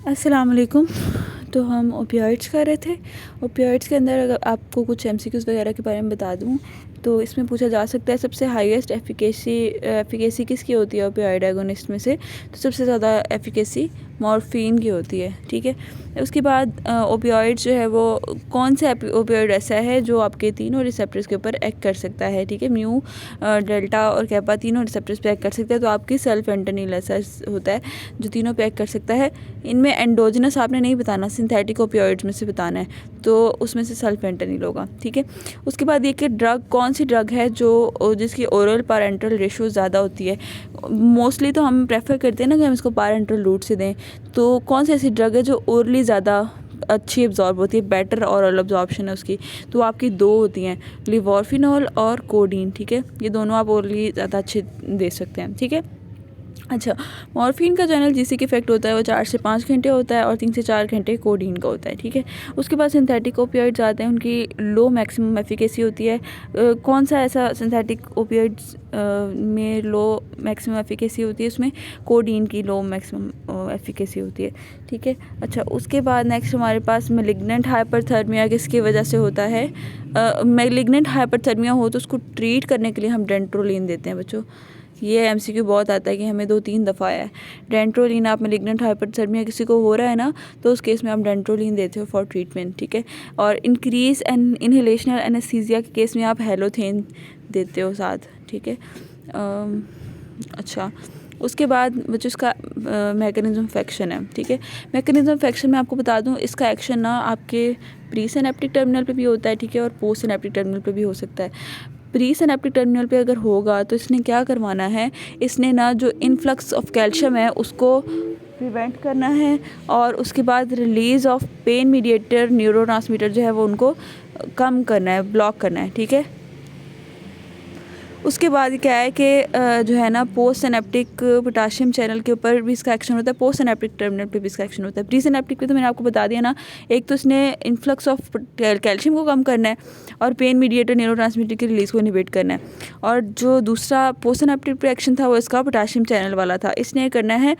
अस्सलाम वालेकुम। तो हम ओपियोइड्स कर रहे थे। ओपियोइड्स के अंदर अगर आपको कुछ एमसीक्यूज़ वगैरह के बारे में बता दूं तो इसमें पूछा जा सकता है सबसे हाईएस्ट एफिकेसी किसकी होती है ओपियोइड एगोनिस्ट में से। तो सबसे ज़्यादा एफिकेसी मॉर्फिन की होती है, ठीक है। उसके बाद ओपियोइड जो है वो कौन सा ओपियोइड ऐसा है जो आपके तीनों रिसेप्टर्स के ऊपर एक्ट कर सकता है, ठीक है। म्यू, डेल्टा और कैपा तीनों रिसेप्टर्स पे एक्ट कर सकता है। तो आपकी सेल्फ फेंटेनिल ऐसा होता है जो तीनों पे एक्ट कर सकता है। इनमें एंडोजनस आपने नहीं बताना, सिंथेटिक ओपियोइड्स में से बताना है, तो उसमें से सेल्फ फेंटेनिल होगा, ठीक है। उसके बाद ये कि ड्रग कौन सी ड्रग है जो जिसकी ओरल पैरेंटल रेशो ज़्यादा होती है। मोस्टली तो हम प्रेफर करते हैं ना कि हम इसको पैरेंटल रूट से दें। तो कौन सी ऐसी ड्रग है जो ओरली ज़्यादा अच्छी एब्जॉर्ब होती है, बेटर ओरल एब्जॉर्प्शन है उसकी। तो आपकी दो होती हैं, लिवोर्फिनॉल और कोडीन, ठीक है। ये दोनों आप ओरली ज़्यादा अच्छे दे सकते हैं, ठीक है। अच्छा, मॉर्फिन का जो एनाल्जेसिक इफेक्ट होता है वो 4 से 5 घंटे होता है और 3 से 4 घंटे कोडीन का होता है, ठीक है। उसके बाद सिंथेटिक ओपियोइड्स आते हैं, उनकी लो मैक्सिमम एफिकेसी होती है। कौन सा ऐसा सिंथेटिक ओपियोइड्स में लो मैक्सिमम एफिकेसी होती है, उसमें कोडीन की लो मैक्सिमम एफिकेसी होती है, ठीक है। अच्छा, उसके बाद नेक्स्ट हमारे पास मेलिग्नेंट हाइपरथर्मिया किसकी वजह से होता है। मेलिग्नेंट हाइपरथर्मिया हो तो उसको ट्रीट करने के लिए हम डेंट्रोलिन देते हैं बच्चों। ये एमसीक्यू बहुत आता है कि हमें 2-3 दफ़ा आया है। डेंट्रोलिन, आप मेलिग्नेंट हाइपरथर्मिया किसी को हो रहा है ना, तो उस केस में आप डेंट्रोलिन देते हो फॉर ट्रीटमेंट, ठीक है। और इंक्रीज एंड इनहेलेशनल एनेस्थीसिया के केस में आप हेलोथेन देते हो साथ, ठीक है। अच्छा, उसके बाद बच्चों इसका मैकेनिज्म ऑफ एक्शन है, ठीक है। मैकेनिज्म ऑफ एक्शन में आपको बता दूं, इसका एक्शन ना आपके प्री सिनेप्टिक टर्मिनल पे भी होता है, ठीक है, और पोस्ट सिनेप्टिक टर्मिनल पे भी हो सकता है। प्री सिनेप्टिक टर्मिनल पे अगर होगा तो इसने क्या करवाना है, इसने ना जो इन्फ्लक्स ऑफ कैल्शियम है उसको प्रिवेंट करना है, और उसके बाद release of pain mediator neurotransmitter जो है वो उनको कम करना है, ब्लॉक करना है, ठीक है। उसके बाद क्या है कि जो है ना पोस्ट सिनेप्टिक पोटाशियम चैनल के ऊपर भी इसका एक्शन होता है, पोस्ट सिनेप्टिक टर्मिनल पे भी इसका एक्शन होता है। प्री सिनेप्टिक पे तो मैंने आपको बता दिया ना, एक तो इसने इन्फ्लक्स ऑफ कैल्शियम को कम करना है और पेन मीडिएटर न्यूरोट्रांसमीटर की रिलीज़ को इनहिबिट करना है। और जो दूसरा पोस्ट सिनेप्टिक पे एक्शन था वो इसका पोटाशियम चैनल वाला था, इसने करना है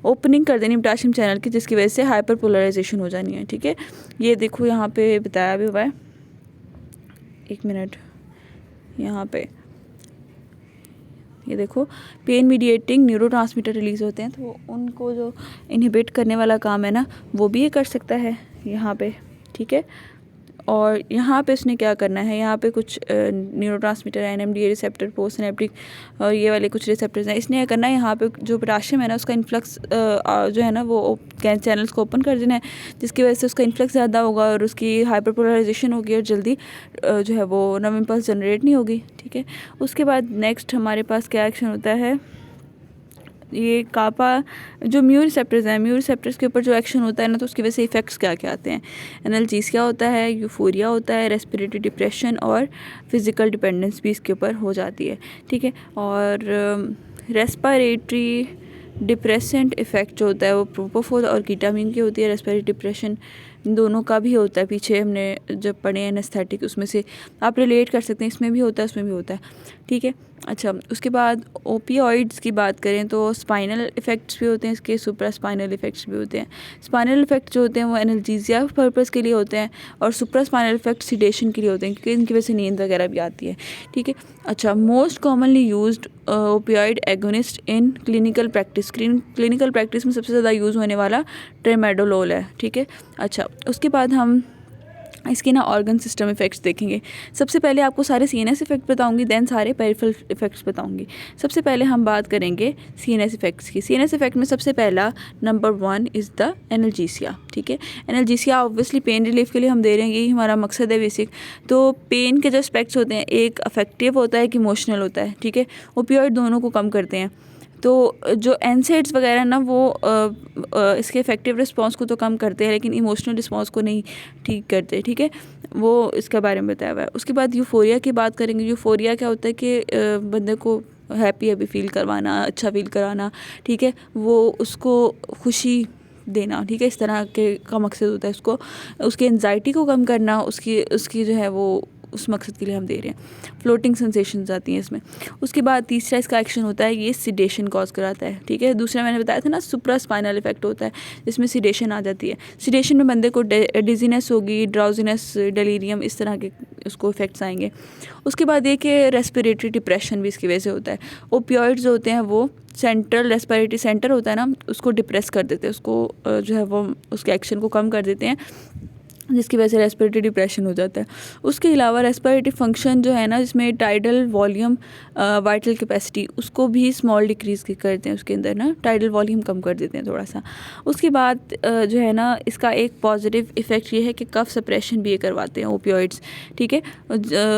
ओपनिंग कर देनी पोटाशियम चैनल की, जिसकी वजह से हाइपर पोलराइजेशन हो जानी है, ठीक है। ये देखो यहाँ पे बताया भी हुआ है, 1 मिनट, यहाँ पे ये देखो, पेन मीडिएटिंग न्यूरोट्रांसमीटर रिलीज़ होते हैं, तो उनको जो इनहिबिट करने वाला काम है ना वो भी ये कर सकता है यहाँ पे, ठीक है। और यहाँ पे उसने क्या करना है, यहाँ पे कुछ neurotransmitter, NMDA receptor, post synaptic और ये वाले कुछ रिसेप्टर्स हैं, इसने क्या करना है, यहाँ पे जो पोटाशियम है ना उसका इन्फ्लक्स जो है ना वो चैनल्स को ओपन कर देना है, जिसकी वजह से उसका इन्फ्लक्स ज़्यादा होगा और उसकी हाइपरपोलराइजेशन होगी और जल्दी जो है वो नर्व इम्पल्स जनरेट नहीं होगी, ठीक है। उसके बाद नेक्स्ट हमारे पास क्या एक्शन होता है, ये कापा जो म्यू रिसेप्टर्स हैं, म्यू रिसेप्टर्स के ऊपर जो एक्शन होता है ना, तो उसकी वजह से इफ़ेक्ट्स क्या क्या आते हैं। एनाल्जेसिया होता है, यूफोरिया होता है, रेस्पिरेटरी डिप्रेशन और फिज़िकल डिपेंडेंस भी इसके ऊपर हो जाती है, ठीक है। और रेस्पिरेटरी डिप्रेसेंट इफ़ेक्ट जो होता है वो प्रोपोफोल और कीटामिन की होती है। रेस्पिरेटरी डिप्रेशन दोनों का भी होता है, पीछे हमने जब पढ़े एनेस्थेटिक उसमें से आप रिलेट कर सकते हैं, इसमें भी होता है उसमें भी होता है, ठीक है। अच्छा, उसके बाद ओपियोइड्स की बात करें तो स्पाइनल इफ़ेक्ट्स भी होते हैं इसके, सुप्रा स्पाइनल इफ़ेक्ट्स भी होते हैं। स्पाइनल इफ़ेक्ट जो होते हैं वो एनाल्जेसिया पर्पज़ के लिए होते हैं और सुप्रा स्पाइनल इफ़ेक्ट सिडेशन के लिए होते हैं, क्योंकि इनकी वजह से नींद वगैरह भी आती है, ठीक है। अच्छा, most commonly used opioid agonist in clinical practice, clinical practice में सबसे ज़्यादा यूज़ होने वाला ट्रेमाडोलोल है, ठीक है। अच्छा, उसके बाद हम इसके ना ऑर्गन सिस्टम इफ़ेक्ट्स देखेंगे। सबसे पहले आपको सारे सीएनएस इफ़ेक्ट बताऊंगी, देन सारे पेरिफेरल इफ़ेक्ट्स बताऊंगी। सबसे पहले हम बात करेंगे सीएनएस इफ़ेक्ट्स की। सीएनएस इफ़ेक्ट में सबसे पहला नंबर 1 इज़ द एनाल्जेसिया, ठीक है। एनाल्जेसिया ऑब्वियसली पेन रिलीफ के लिए हम दे रहे हैं, यही हमारा मकसद है बेसिक। तो पेन के जो एस्पेक्ट्स होते हैं, एक अफेक्टिव होता है, एक इमोशनल होता है, ठीक है। ओपियोइड दोनों को कम करते हैं। तो जो एनसेड्स वगैरह ना वो इसके इफेक्टिव रिस्पांस को तो कम करते हैं, लेकिन इमोशनल रिस्पांस को नहीं ठीक करते, ठीक है। वो इसके बारे में बताया हुआ है। उसके बाद यूफोरिया की बात करेंगे। यूफोरिया क्या होता है कि बंदे को हैप्पी फील करवाना, अच्छा फील कराना, ठीक है, वो उसको खुशी देना, ठीक है, इस तरह के का मकसद होता है उसको, उसकी एंजाइटी को कम करना, उसकी जो है वो उस मकसद के लिए हम दे रहे हैं। फ्लोटिंग सेंसेशंस आती हैं इसमें। उसके बाद तीसरा इसका एक्शन होता है, ये सिडेशन कॉज कराता है, ठीक है। दूसरा मैंने बताया था ना सुप्रा स्पाइनल इफेक्ट होता है, जिसमें सिडेशन आ जाती है। सिडेशन में बंदे को डिजीनेस होगी, ड्राउजीनेस, डेलीरियम, इस तरह के उसको इफेक्ट्स आएंगे। उसके बाद ये कि रेस्पिरेटरी डिप्रेशन भी इसकी वजह से होता है। ओपियोइड्स जो होते हैं वो सेंट्रल रेस्पिरेटरी सेंटर होता है ना, उसको डिप्रेस कर देते हैं, उसको जो है वो उसके एक्शन को कम कर देते हैं, जिसकी वजह से रेस्पिरेटरी डिप्रेशन हो जाता है। उसके अलावा रेस्पिरेटरी फंक्शन जो है ना, जिसमें टाइडल वॉल्यूम, वाइटल कैपेसिटी, उसको भी स्मॉल डिक्रीज़ करते हैं, उसके अंदर ना टाइडल वॉल्यूम कम कर देते हैं थोड़ा सा। उसके बाद जो है ना, इसका एक पॉजिटिव इफ़ेक्ट ये है कि कफ सप्रेशन भी ये करवाते हैं ओपियोइड्स, ठीक है।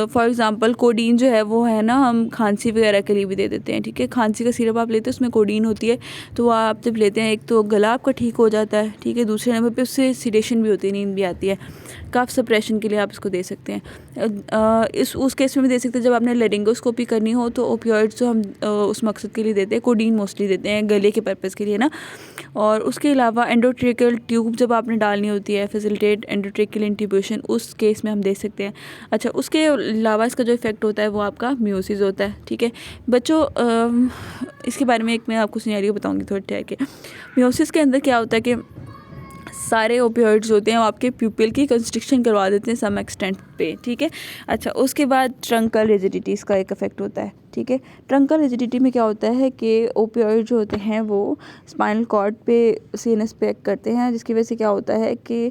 फॉर एग्ज़ाम्पल कोडीन जो है वो है ना, हम खांसी वगैरह के लिए भी दे देते हैं, ठीक है। खांसी का सिरप आप लेते हैं, उसमें कोडीन होती है, तो वो आप जब लेते हैं, एक तो गला आपका ठीक हो जाता है, ठीक है। दूसरे नंबर पे उससे सिडेशन भी होती है, नींद भी आती है। कफ सप्रेशन के लिए आप इसको दे सकते हैं। उस केस में भी दे सकते हैं जब आपने लेरिंगोस्कोपी करनी हो, तो ओपियोइड्स जो हम उस मकसद के लिए देते हैं, कोडीन मोस्टली देते हैं गले के पर्पज़ के लिए ना। और उसके अलावा एंडोट्रेकियल ट्यूब जब आपने डालनी होती है, फैसिलिटेट एंडोट्रेकियल इंट्यूबेशन, उस केस में हम दे सकते हैं। अच्छा, उसके अलावा इसका जो इफेक्ट होता है वो आपका म्यूसिस होता है, ठीक है बच्चों। इसके बारे में एक मैं आपको सिनेरियो बताऊंगी थोड़ी ठहर के। म्यूसिस के अंदर क्या होता है कि सारे ओपियोइड्स होते हैं वो आपके प्यूपिल की कंस्ट्रिक्शन करवा देते हैं सम एक्सटेंट पे, ठीक है। अच्छा, उसके बाद ट्रंकल रिजिडिटी, इसका एक इफेक्ट होता है, ठीक है। ट्रंकल रिजिडिटी में क्या होता है कि ओपियोइड जो होते हैं वो स्पाइनल कॉर्ड पे सीएनएस पे एक्ट करते हैं, जिसकी वजह से क्या होता है कि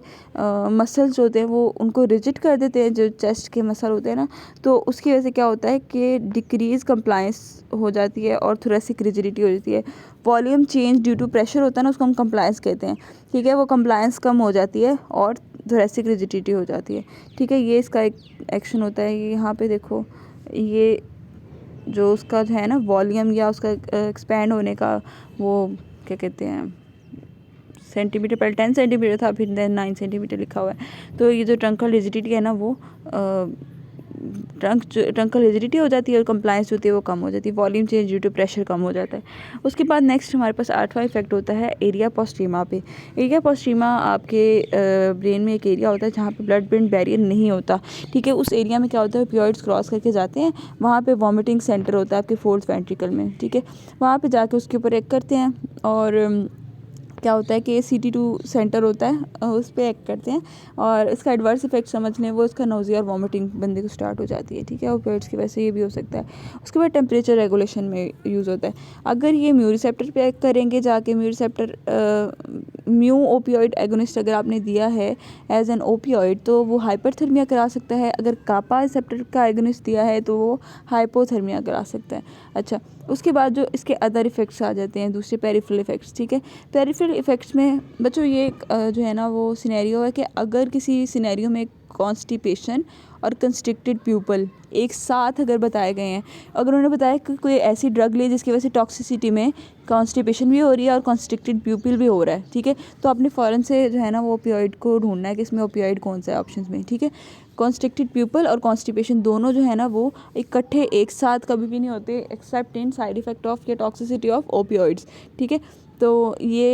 मसल्स जो होते हैं वो उनको रिजिड कर देते हैं, जो चेस्ट के मसल होते हैं ना, तो उसकी वजह से क्या होता है कि डिक्रीज कंप्लायंस हो जाती है और थोरेसिक रिजिडिटी हो जाती है। Volume change due to pressure होता है ना, उसको हम कंप्लायंस कहते हैं, ठीक है। वो कंप्लायंस कम हो जाती है और थोरेसिक रिजिडिटी हो जाती है, ठीक है। ये इसका एक एक्शन होता है। ये यहाँ पे देखो, ये जो उसका जो है ना वॉल्यूम या उसका एक्सपैंड होने का वो क्या कहते हैं, सेंटीमीटर, पहले 10 सेंटीमीटर था, फिर 9 सेंटीमीटर लिखा हुआ है। तो ये जो ट्रंकल रिजिडिटी है ना, वो ट्रंकल रिजिडिटी हो जाती है और कंप्लायंस होती है वो कम हो जाती है, volume change due to pressure कम हो जाता है। उसके बाद नेक्स्ट हमारे पास 8वां इफेक्ट होता है एरिया पोस्ट्रीमा पे। एरिया पोस्ट्रीमा आपके ब्रेन में एक एरिया होता है जहाँ पे ब्लड ब्रेन बैरियर नहीं होता, ठीक है। उस एरिया में क्या होता है, ओपियोइड्स क्रॉस करके जाते हैं, वहाँ पे वॉमिटिंग सेंटर होता है आपके फोर्थ वेंट्रिकल में, ठीक है। वहाँ पे जाके उसके ऊपर एक्ट करते हैं और क्या होता है कि CT2 सेंटर होता है, उस पर एक्ट करते हैं और इसका एडवर्स इफेक्ट समझ लें वो इसका नोज़िया और वॉमिटिंग बंदे को स्टार्ट हो जाती है, ठीक है। ओपियोइड्स की वजह से ये भी हो सकता है। उसके बाद टेम्परेचर रेगुलेशन में यूज़ होता है। अगर ये म्यू रिसेप्टर पे एक्ट करेंगे जाके, mu receptor mu opioid agonist अगर आपने दिया है एज एन ओपियोइड, तो वो हाइपरथर्मिया करा सकता है। अगर कापा रिसेप्टर का एगोनिस्ट दिया है तो वो हाइपोथर्मिया करा सकता है। अच्छा, उसके बाद जो इसके अदर इफ़ेक्ट्स आ जाते हैं, दूसरे पेरिफेरल इफ़ेक्ट्स, ठीक है। पेरिफेरल इफ़ेक्ट्स में बच्चों ये जो है ना वो सिनेरियो है कि अगर किसी सिनेरियो में कॉन्स्टिपेशन और कंस्ट्रिक्टेड प्यूपल एक साथ अगर बताए गए हैं, अगर उन्होंने बताया कि कोई ऐसी ड्रग ले जिसकी वजह से टॉक्सिसिटी में कॉन्स्टिपेशन भी हो रही है और कॉन्स्ट्रिक्टेड प्यूपिल भी हो रहा है, ठीक है, तो आपने फ़ौरन से जो है ना वो ओपियोइड को ढूंढना है कि इसमें ओपियोइड कौन सा है ऑप्शंस में, ठीक है। कॉन्स्ट्रिक्टेड प्यूपल और कॉन्स्टिपेशन दोनों जो है ना वो इकट्ठे एक साथ कभी भी नहीं होते accept in side effect of या टॉक्सिसिटी ऑफ ओपियोइड्स, ठीक है। तो ये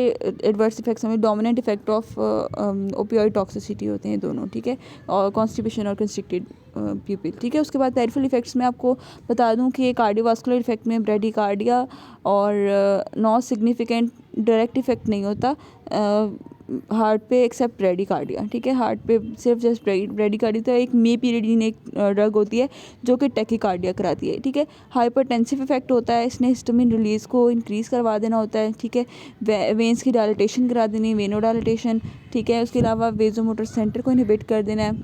एडवर्स इफेक्ट्स में dominant effect of opioid toxicity होते हैं दोनों, ठीक है, और कॉन्स्टिपेशन और कंस्ट्रिक्टेड प्यूपिल, ठीक है। उसके बाद पेरिफेरल इफेक्ट्स में आपको बता दूं कि कार्डियोवास्कुलर इफेक्ट में ब्रेडिकार्डिया और नॉन सिग्निफिकेंट डायरेक्ट इफेक्ट नहीं होता हार्ट पे एक्सेप्ट ब्रेडिकार्डिया, ठीक है। हार्ट पे सिर्फ जस्ट ब्रेडिकार्डिया, तो एक मेपिरिडीन एक ड्रग होती है जो कि टैकीकार्डिया कराती है, ठीक है। हाइपरटेंसिव इफेक्ट होता है, इसने हिस्टामिन रिलीज़ को इंक्रीज़ करवा देना होता है, ठीक है। वेंस की डायलिटेशन करा देनी, वेनो डायलिटेशन, ठीक है। उसके अलावा वेजोमोटर सेंटर को इनहिबिट कर देना है,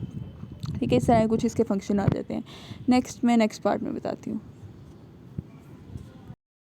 ठीक है। इस तरह कुछ इसके फंक्शन आ जाते हैं। नेक्स्ट पार्ट में बताती हूँ।